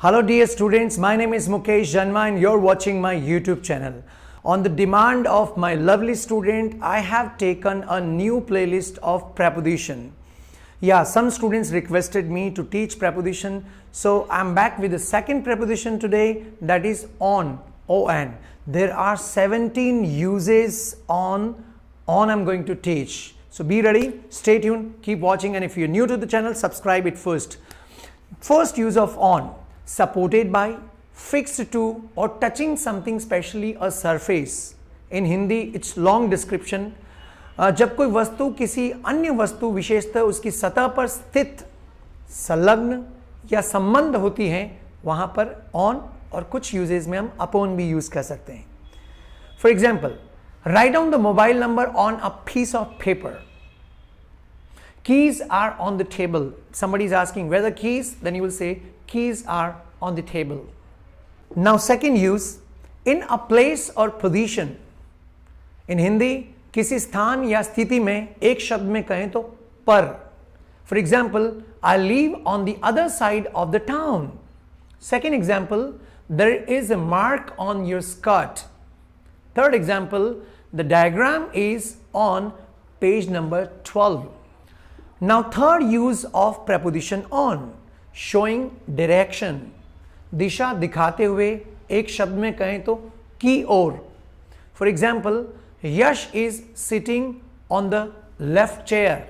Hello dear students, my name is Mukesh Janma and you're watching my YouTube channel. On the demand of my lovely student, I have taken a new playlist of preposition. Yeah, some students requested me to teach preposition, so I'm back with the second preposition today, that is on, on. There are 17 uses on I'm going to teach. So be ready, stay tuned, keep watching, and if you're new to the channel, subscribe it first. First use of on, supported by, fixed to or touching something, specially a surface. In Hindi it's long description. जब कोई वस्तु किसी अन्य वस्तु विशेषतः उसकी सतह पर स्थित, संलग्न या संबंध होती है, वहां पर ऑन, और कुछ यूजेस में हम अपॉन भी यूज कर सकते हैं. For example, write down the mobile number on a piece of paper. Keys are on the table. Somebody is asking where the keys, then you will say keys are on the table. Now second use, in a place or position. In Hindi किसी स्थान या स्थिति में एक शब्द में कहें तो पर. For example, I live on the other side of the town. Second example, there is a mark on your skirt. Third example, the diagram is on page number 12. Now third use of preposition on, showing direction. दिशा दिखाते हुए, एक शब्द में कहें तो की ओर. For example, Yash is sitting on the left chair.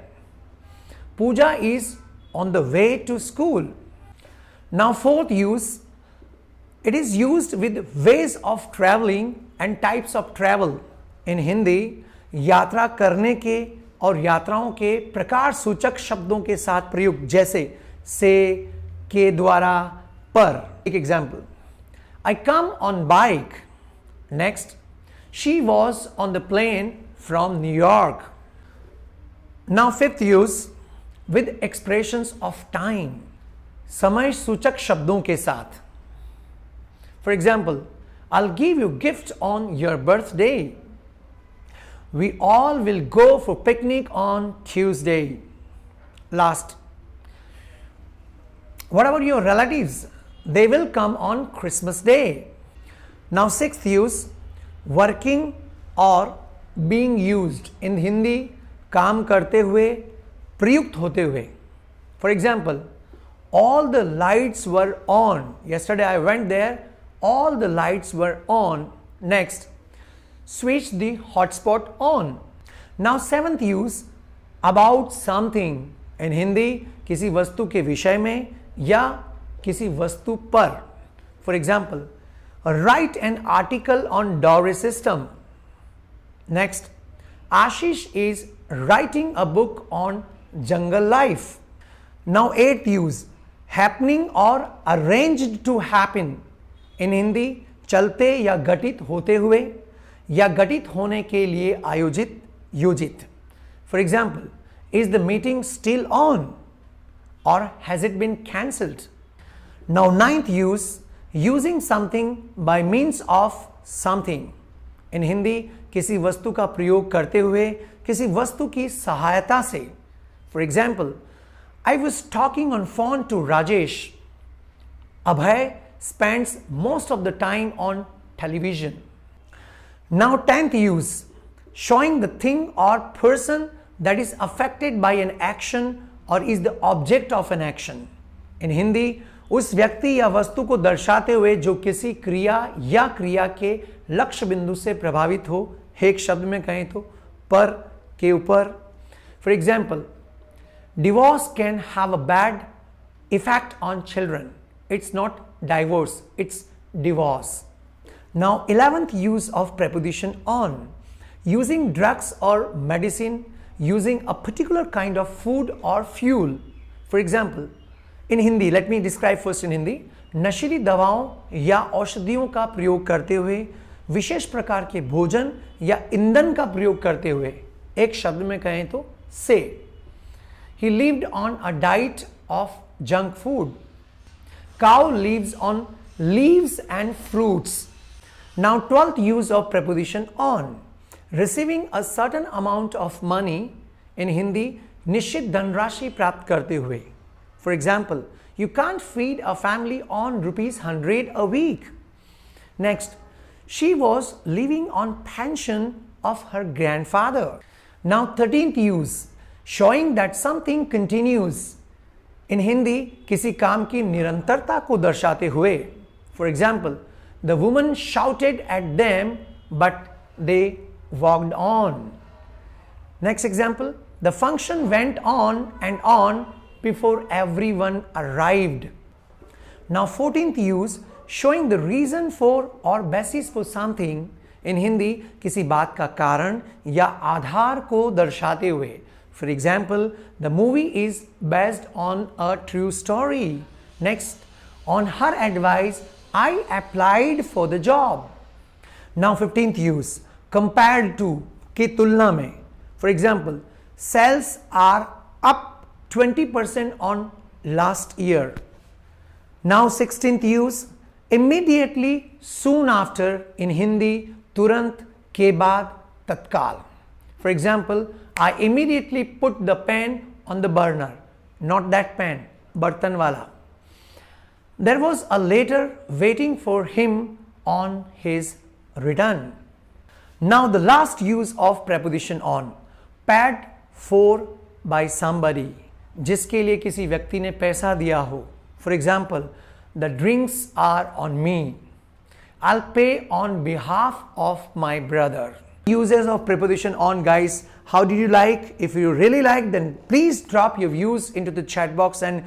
Pooja is on the way to school. Now fourth use, it is used with ways of traveling and types of travel. In Hindi, यात्रा करने के और यात्राओं के प्रकार सूचक शब्दों के साथ प्रयुक्त, जैसे से, के द्वारा, पर. एक example, I come on bike. Next, she was on the plane from New York. Now fifth use, with expressions of time, समय सूचक शब्दों के साथ. For example, I give you gift on your birthday. We all will go for picnic on Tuesday. Last, what about your relatives? They will come on Christmas Day. Now sixth use, working or being used. In Hindi, काम करते हुए, प्रयुक्त होते हुए. For example, all the lights were on. Yesterday I went there, all the lights were on. Next, switch the hotspot on. Now seventh use, about something. In Hindi, किसी वस्तु के विषय में या किसी वस्तु पर. For example, write an article on dowry system. Next, Ashish is writing a book on jungle life. Now eighth use, happening or arranged to happen. In Hindi, चलते या घटित होते हुए या घटित होने के लिए आयोजित, योजित. For example, is the meeting still on और has it been cancelled. Now ninth use, using something by means of something. In Hindi, किसी वस्तु का प्रयोग करते हुए, किसी वस्तु की सहायता से. For example, I was talking on phone to Rajesh. Abhay spends most of the time on television. Now 10th use, showing the thing or person that is affected by an action or is the object of an action. In Hindi, उस व्यक्ति या वस्तु को दर्शाते हुए जो किसी क्रिया या क्रिया के लक्ष्य बिंदु से प्रभावित हो. एक शब्द में कहें तो पर, के ऊपर. For example, divorce can have a bad effect on children. It's not divorce, it's divorce. Now 11th use of preposition on, using drugs or medicine, using a particular kind of food or fuel. For example, in Hindi, let me describe first in Hindi, नशीली दवाओं या औषधियों का प्रयोग करते हुए, विशेष प्रकार के भोजन या ईंधन का प्रयोग करते हुए, एक शब्द में कहें तो से. He lived on a diet of junk food. Cow lives on leaves and fruits. Now 12th use of preposition on, receiving a certain amount of money. In Hindi, निश्चित धनराशि प्राप्त करते हुए. For example, You can't feed a family on rupees 100 a week. Next, she was living on pension of her grandfather. Now 13th use, showing that something continues. In Hindi, किसी काम की निरंतरता को दर्शाते हुए. For example, the woman shouted at them, but they walked on. Next example, the function went on and on before everyone arrived. Now 14th use, showing the reason for or basis for something. In Hindi, किसी बात का कारण या आधार को दर्शाते हुए. For example, the movie is based on a true story. Next, on her advice, I applied for the job. Now 15th use, compared to, की तुलना में. For example, sales are up 20% on last year. Now 16th use, immediately, soon after. In Hindi, तुरंत, के बाद, तत्काल. For example, I immediately put the pan on the burner. Not that pan, bartan wala. There was a letter waiting for him on his return. Now the last use of preposition on. Paid for by somebody. जिसके लिए किसी व्यक्ति ने पैसा दिया हो. For example, the drinks are on me. I'll pay on behalf of my brother. Uses of preposition on, guys. How did you like? If you really like, then please drop your views into the chat box, and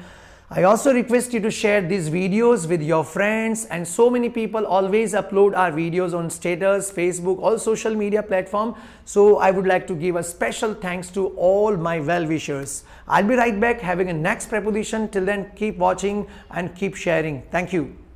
I also request you to share these videos with your friends. And so many people always upload our videos on status, Facebook, all social media platform. So I would like to give a special thanks to all my well-wishers. I'll be right back having a next preposition. Till then, keep watching and keep sharing. Thank you.